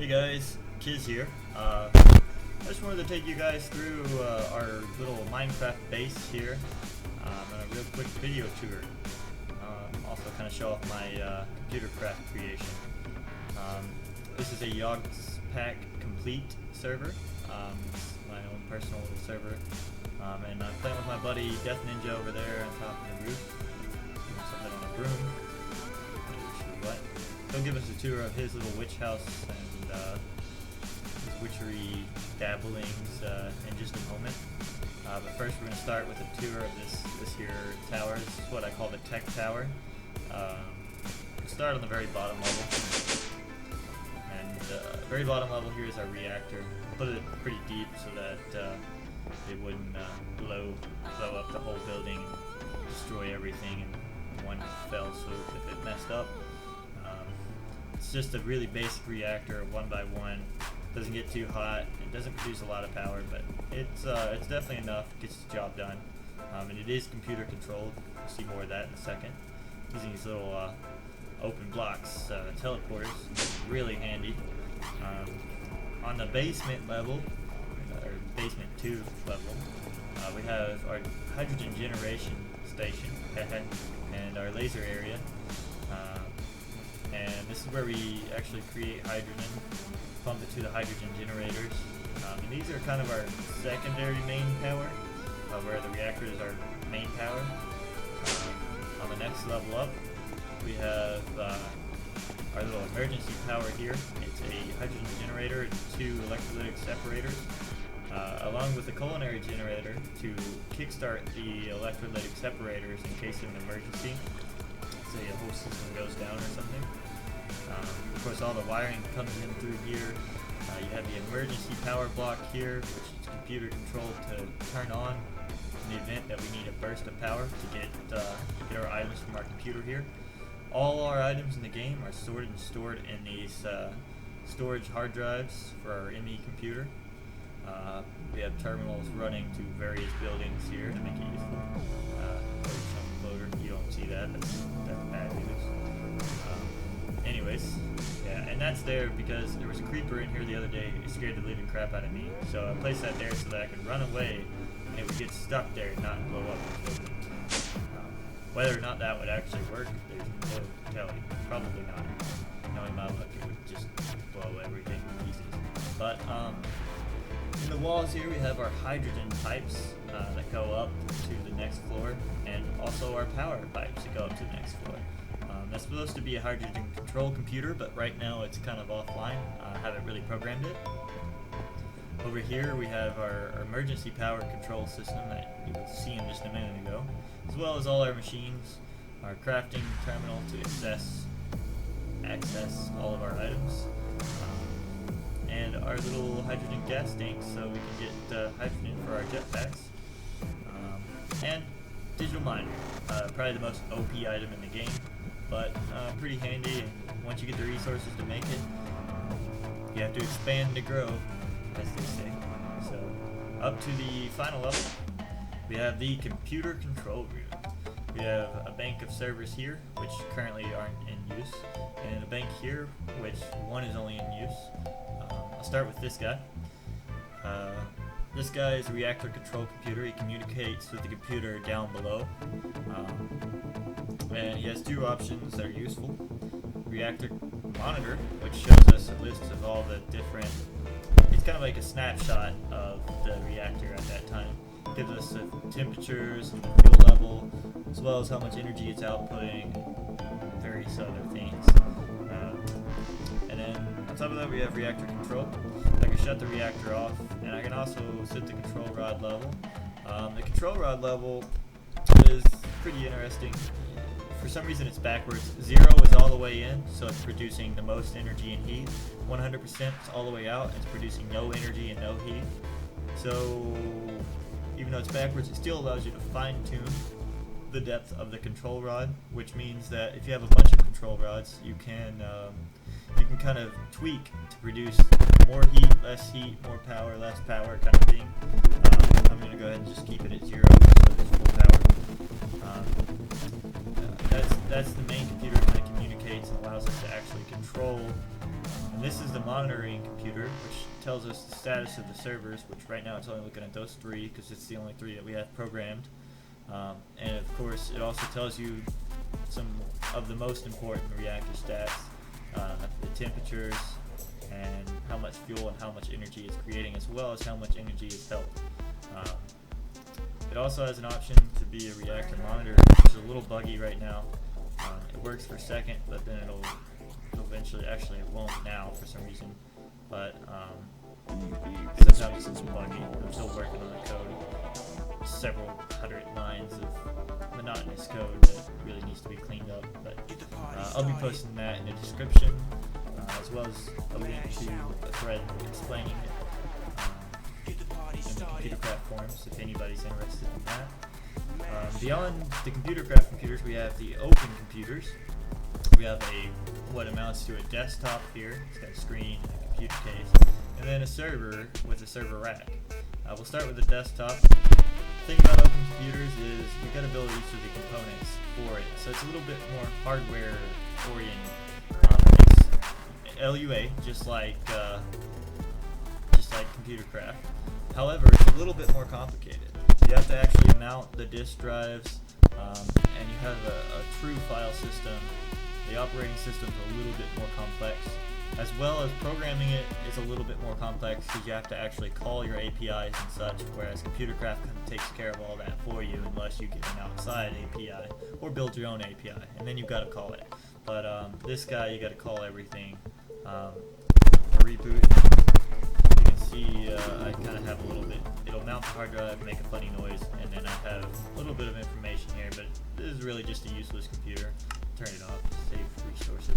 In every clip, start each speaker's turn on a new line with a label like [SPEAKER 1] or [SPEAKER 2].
[SPEAKER 1] Hey guys, Kizz here. I just wanted to take you guys through our little Minecraft base here on a real quick video tour. Also kind of show off my computer craft creation. This is a Yogspack complete server. It's my own personal little server. And I'm playing with my buddy Death Ninja over there on top of the roof. Doing something on a broom. Not sure what. He'll give us a tour of his little witch house and his witchery dabblings in just a moment. But first we're going to start with a tour of this here tower. This is what I call the tech tower. We'll start on the very bottom level. And the very bottom level here is our reactor. Put it pretty deep so that it wouldn't blow up the whole building and destroy everything in one fell swoop if it messed up. It's just a really basic reactor, 1x1. Doesn't get too hot. It doesn't produce a lot of power, but it's definitely enough. Gets the job done, and it is computer controlled. We'll see more of that in a second. Using these little open blocks, teleporters, really handy. On the basement level, or basement 2 level, we have our hydrogen generation station and our laser area. And this is where we actually create hydrogen, pump it to the hydrogen generators. And these are kind of our secondary main power, where the reactor is our main power. On the next level up, we have our little emergency power here. It's a hydrogen generator and 2 electrolytic separators, along with a culinary generator to kickstart the electrolytic separators in case of an emergency. Say a whole system goes down or something. Of course, all the wiring comes in through here. You have the emergency power block here, which is computer controlled to turn on in the event that we need a burst of power to get our items from our computer here. All our items in the game are stored in these storage hard drives for our ME computer. We have terminals running to various buildings here to make it useful. Loader, you don't see that. That's bad news. Anyways, yeah, and that's there because there was a creeper in here the other day. It scared the living crap out of me. So I placed that there so that I could run away and it would get stuck there and not blow up and kill me. Whether or not that would actually work, there's no telling. Probably not. Knowing my luck, it would just blow everything to pieces. But in the walls here we have our hydrogen pipes that go up to the next floor, and also our power pipes that go up to the next floor. That's supposed to be a hydrogen control computer, but right now it's kind of offline. I haven't really programmed it. Over here we have our emergency power control system that you will see in just a minute ago, as well as all our machines, our crafting terminal to access all of our items, and our little hydrogen gas tanks so we can get hydrogen for our jetpacks, and digital miner, probably the most OP item in the game, but pretty handy, and once you get the resources to make it, you have to expand to grow, as they say. So up to the final level, we have the computer control room. We have a bank of servers here, which currently aren't in use, and a bank here, which one is only in use. I'll start with this guy. This guy is a reactor control computer. He communicates with the computer down below. And he has 2 options that are useful. Reactor monitor, which shows us a list of all the different, it's kind of like a snapshot of the reactor at that time. It gives us the temperatures and the fuel level, as well as how much energy it's outputting, and various other things. And then on top of that we have reactor control. I can shut the reactor off, and I can also set the control rod level. The control rod level is pretty interesting. For some reason it's backwards. 0 is all the way in, so it's producing the most energy and heat. 100% is all the way out, it's producing no energy and no heat. So even though it's backwards, it still allows you to fine-tune the depth of the control rod, which means that if you have a bunch of control rods, you can kind of tweak to produce more heat, more power, less power kind of thing. I'm going to go ahead and just keep it at 0 so it's full power. That's the main computer that communicates and allows us to actually control And this is the monitoring computer, which tells us the status of the servers, which right now it's only looking at those 3 because it's the only 3 that we have programmed. And of course it also tells you some of the most important reactor stats, the temperatures, and how much fuel and how much energy it's creating, as well as how much energy is held. It also has an option to be a reactor monitor, which is a little buggy right now. It works for a second, but then it'll eventually, actually it won't now for some reason, but sometimes it's buggy. I'm still working on the code. Several hundred lines of monotonous code that really needs to be cleaned up, but I'll be posting that in the description, as well as a link to a thread explaining it in the computer craft forums if anybody's interested in that. Beyond the computer craft computers, we have the open computers. We have what amounts to a desktop here. It's got a screen and a computer case, and then a server with a server rack. We'll start with the desktop. The thing about open computers is you got to build each of the components for it, so it's a little bit more hardware oriented. It's LUA, just like computer craft. However, it's a little bit more complicated. You have to actually mount the disk drives, and you have a true file system. The operating system is a little bit more complex, as well as programming it is a little bit more complex because you have to actually call your APIs and such, whereas computer craft kind of takes care of all that for you unless you get an outside API or build your own API, and then you've got to call it. But this guy, you got to call everything. Reboot. You can see I kind of have a little bit. It'll mount the hard drive, make a funny noise, and then I have a little bit of information here, but this is really just a useless computer. Turn it off, save resources.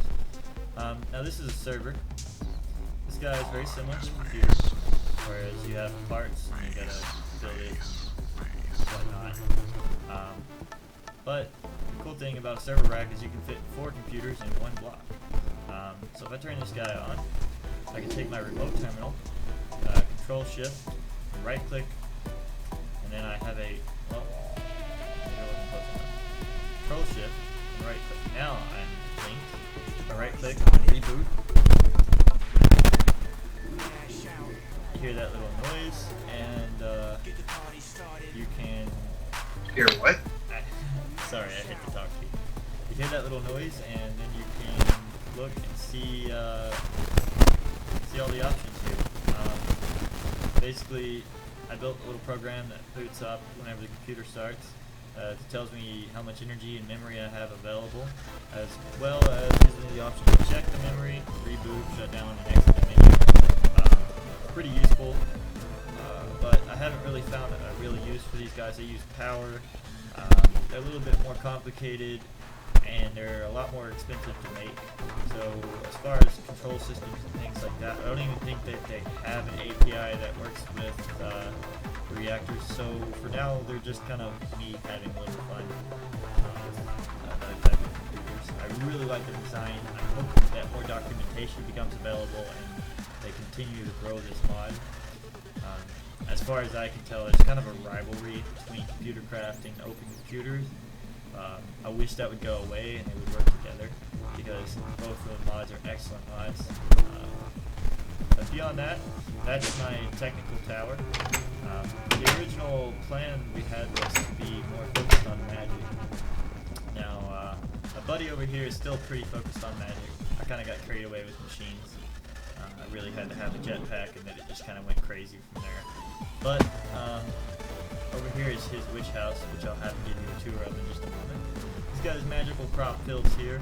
[SPEAKER 1] Now this is a server. This guy is very similar to a computer, whereas you have parts and you gotta build it and whatnot. But the cool thing about a server rack is you can fit 4 computers in one block. So if I turn this guy on, I can take my remote terminal, Control Shift, and right click, and then I have Control Shift and right click. Now I'm linked. I right click and reboot. You hear that little noise, and you can
[SPEAKER 2] hear what?
[SPEAKER 1] Sorry, I hit the talk key. You hear that little noise, and then you can look and see all the options here. Basically, I built a little program that boots up whenever the computer starts. It tells me how much energy and memory I have available, as well as gives me the option to check the memory, reboot, shut down, and exit the menu. Pretty useful, but I haven't really found a real use for these guys. They use power. They're a little bit more complicated, and they're a lot more expensive to make. So as far as control systems and things like that, I don't even think that they have an API that works with the reactors. So for now, they're just kind of me having a little fun with other type of computers. I really like the design. I hope that more documentation becomes available and they continue to grow this mod. As far as I can tell, there's kind of a rivalry between computer craft and open computers. I wish that would go away and they would work together, because both of the mods are excellent mods. But beyond that, that's my technical tower. The original plan we had was to be more focused on magic. Now, my buddy over here is still pretty focused on magic. I kind of got carried away with machines. I really had to have a jetpack, and then it just kind of went crazy from there. But over here is his witch house, which I'll have to give you a tour of in just a moment. He's got his magical crop fields here.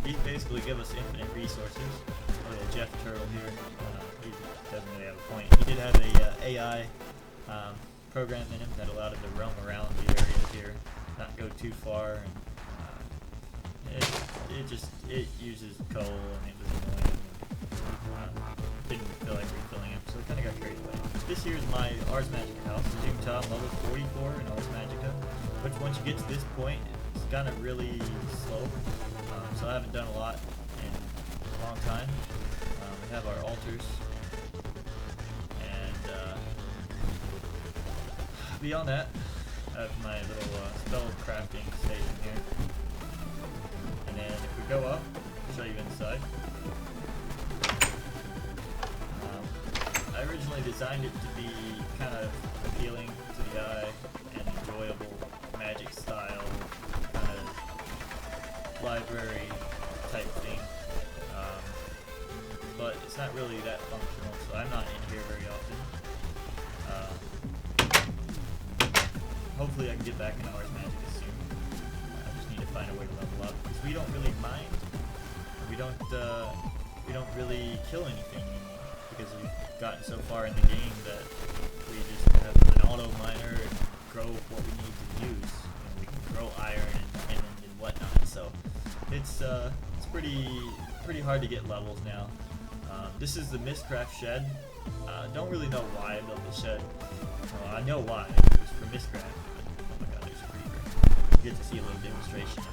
[SPEAKER 1] These basically give us infinite resources. Little Jeff Turtle here. He doesn't really have a point. He did have a AI program in him that allowed him to roam around the area here, not go too far, and it uses coal, and it was annoying. Didn't feel like refilling him, so it kind of got carried away. This here is my Ars Magica house. As you can tell, I'm level 44 in Ars Magica, which once you get to this point, it's kind of really slow. So I haven't done a lot in a long time. We have our altars, and beyond that, I have my little spell crafting station here. And then if we go up, I'll show you inside. designed it to be kind of appealing to the eye and enjoyable magic style kind of library type thing. But it's not really that functional, so I'm not in here very often. Hopefully I can get back in Ars Magica soon. I just need to find a way to level up, because we don't really mind. We don't really kill anything anymore, because we've gotten so far in the game that we just have an auto miner and grow what we need to use. And we can grow iron and whatnot. So it's pretty hard to get levels now. This is the Mistcraft shed. Don't really know why I built the shed. Well, I know why. It was for Mistcraft. But, oh my god, there's a creeper. You get to see a little demonstration of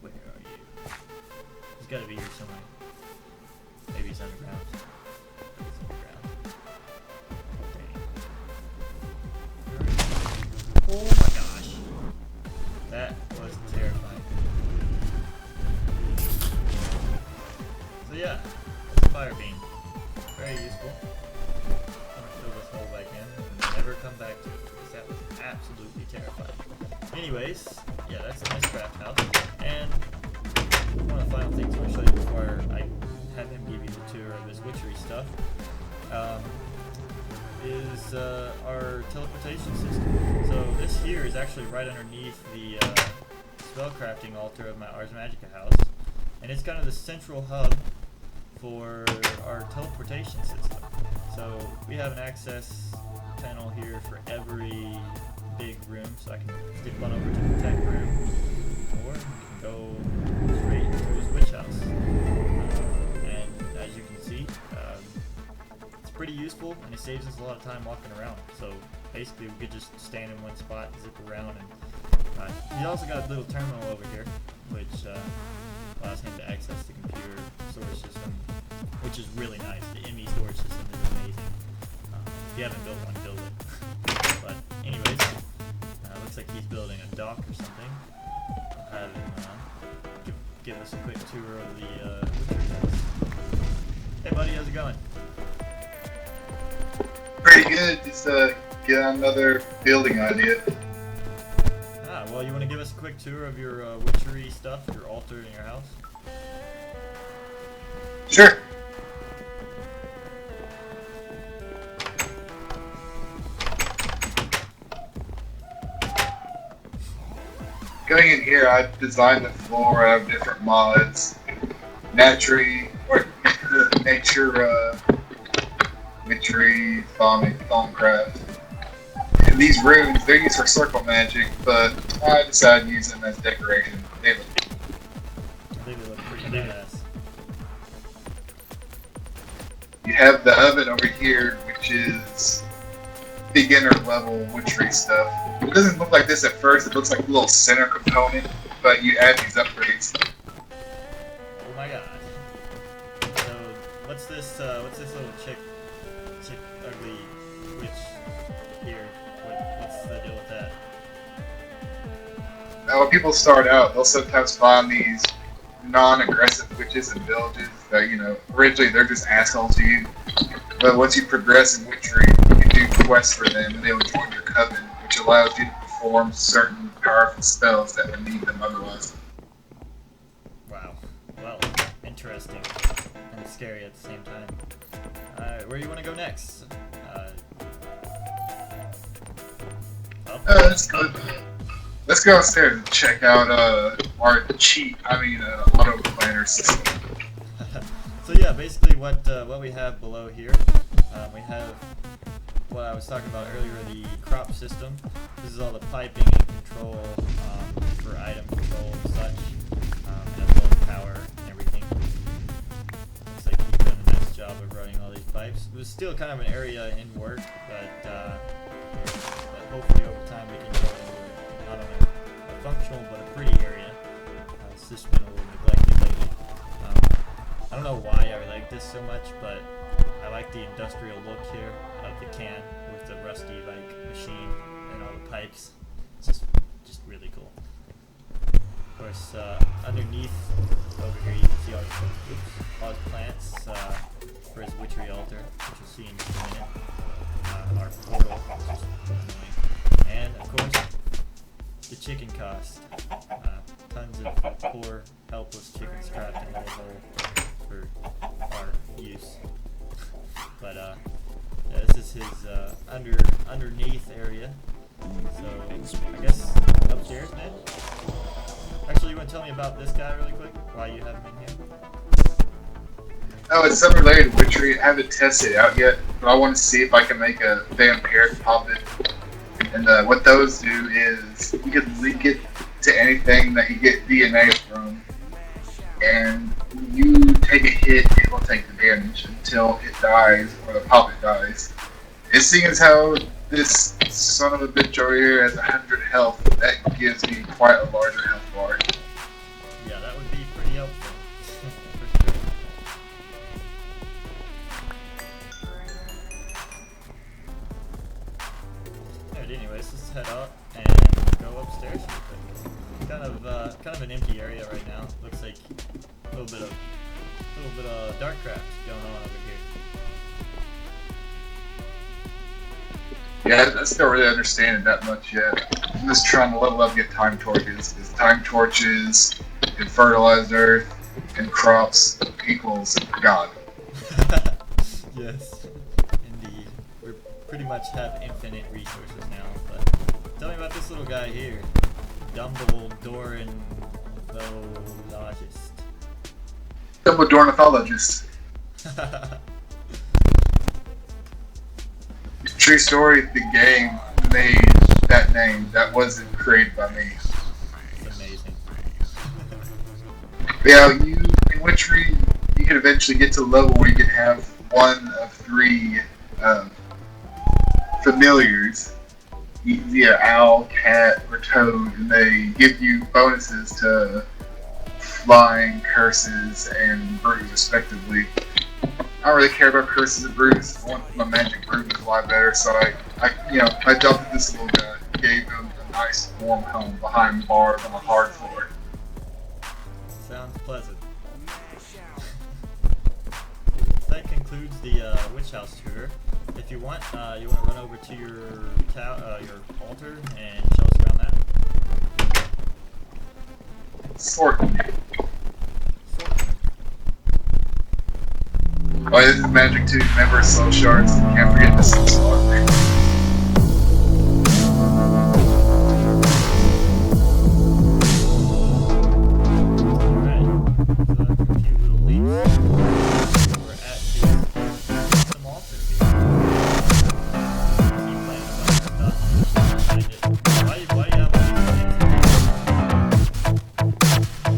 [SPEAKER 1] where are you? He's got to be here somewhere. Maybe he's underground. He's underground. Dang. Oh my gosh. That was terrifying. So yeah, that's a fire beam. Very useful. I'm gonna fill this hole back in and never come back to it, because that was absolutely terrifying. Anyways, yeah, that's the Mistcraft house. And one of the final things I want to show you before I have him give you the tour of his witchery stuff is our teleportation system. So this here is actually right underneath the spellcrafting altar of my Ars Magica house, and it's kind of the central hub for our teleportation system. So we have an access panel here for every big room, so I can skip on over to the tech room, or we can go straight to his witch house. And as you can see, it's pretty useful, and it saves us a lot of time walking around. So basically we could just stand in one spot, zip around, and he's also got a little terminal over here, which allows him to access the computer storage system, which is really nice. The ME storage system is amazing. If you haven't built one, build it. But anyways, looks like he's building a dock or something. I'll have him give us a quick tour of the witchery house. Hey buddy, how's it going?
[SPEAKER 2] Pretty good. Just get another building idea.
[SPEAKER 1] Well, you want to give us a quick tour of your witchery stuff, your altar in your house?
[SPEAKER 2] Sure. Going in here, I designed the floor out of different mods. Witchery, Thaumcraft. And these runes, they're used for circle magic, but I decided to use them as decoration.
[SPEAKER 1] I think they look pretty badass.
[SPEAKER 2] You have the oven over here, which is beginner level witchery stuff. It doesn't look like this at first, it looks like a little center component, but you add these upgrades.
[SPEAKER 1] Oh my god. So, what's this little chick ugly witch here? What's the deal with that?
[SPEAKER 2] Now, when people start out, they'll sometimes find these non-aggressive witches and villages that, originally they're just assholes to you. But once you progress in witchery, you can do quests for them, and they'll join your coven, which allows you to perform certain powerful spells that would need them otherwise.
[SPEAKER 1] Wow. Well, interesting and scary at the same time. Where do you want to go next?
[SPEAKER 2] Let's go upstairs and check out our auto planner system.
[SPEAKER 1] So yeah, basically what we have below here, we have what I was talking about earlier, the crop system. This is all the piping and control for item control and such, as well as power and everything. Looks like he's done a nice job of running all these pipes. It was still kind of an area in work, but hopefully over time we can go into not only a functional but a pretty area. It's just been a little neglected lately. I don't know why I like this so much, but I like the industrial look here of the can with the rusty machine and all the pipes. It's just really cool. Of course, underneath over here you can see all his plants for his witchery altar, which you'll see in just a minute. Our portal, which is annoying. And of course, the chicken cost. Tons of poor, helpless chickens trapped in a little hole for our use. But yeah, this is his underneath area. So I guess upstairs, man. Actually, you want to tell me about this guy really quick? Why you have him in here?
[SPEAKER 2] Oh, it's something related to witchery. I haven't tested it out yet, but I want to see if I can make a vampiric puppet. And what those do is you can link it to anything that you get DNA from, and when you take a hit, it will take the damage until it dies or the puppet dies. And seeing as how this son of a bitch over here has 100 health, that gives me quite a larger health bar.
[SPEAKER 1] Yeah, that would be pretty helpful. For sure. Alright, anyways, let's head up and go upstairs real quick. Kind of an empty area right now. Looks like a little bit of dark craft going on over here.
[SPEAKER 2] Yeah, I still really understand it that much yet. I'm just trying to level up and get time torches. Because time torches and fertilized earth and crops equals God.
[SPEAKER 1] Yes, indeed. We pretty much have infinite resources now. But tell me about this little guy here. Dumbledore ornithologist.
[SPEAKER 2] Dumbledore ornithologist. True story, the game made that name. That wasn't created by me.
[SPEAKER 1] It's amazing.
[SPEAKER 2] Yeah, in witchery, you can eventually get to a level where you can have one of 3 familiars. Either owl, cat, or toad, and they give you bonuses to flying, curses, and brews, respectively. I don't really care about curses and brews. I want my magic brew to fly better, so I adopted this little guy, gave him a nice warm home behind bars on a hard floor.
[SPEAKER 1] Sounds pleasant. That concludes the witch house tour. If you want to run over to your altar and show us around that.
[SPEAKER 2] Certainly. Oh, this is magic too. Remember soul shards. Can't forget the soul shard.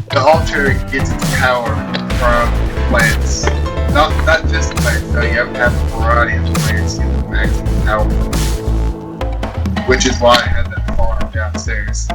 [SPEAKER 2] The altar gets its power from plants. Not just plants, though. You have to have a variety of plants to get the maximum power. Which is why I had that farm downstairs.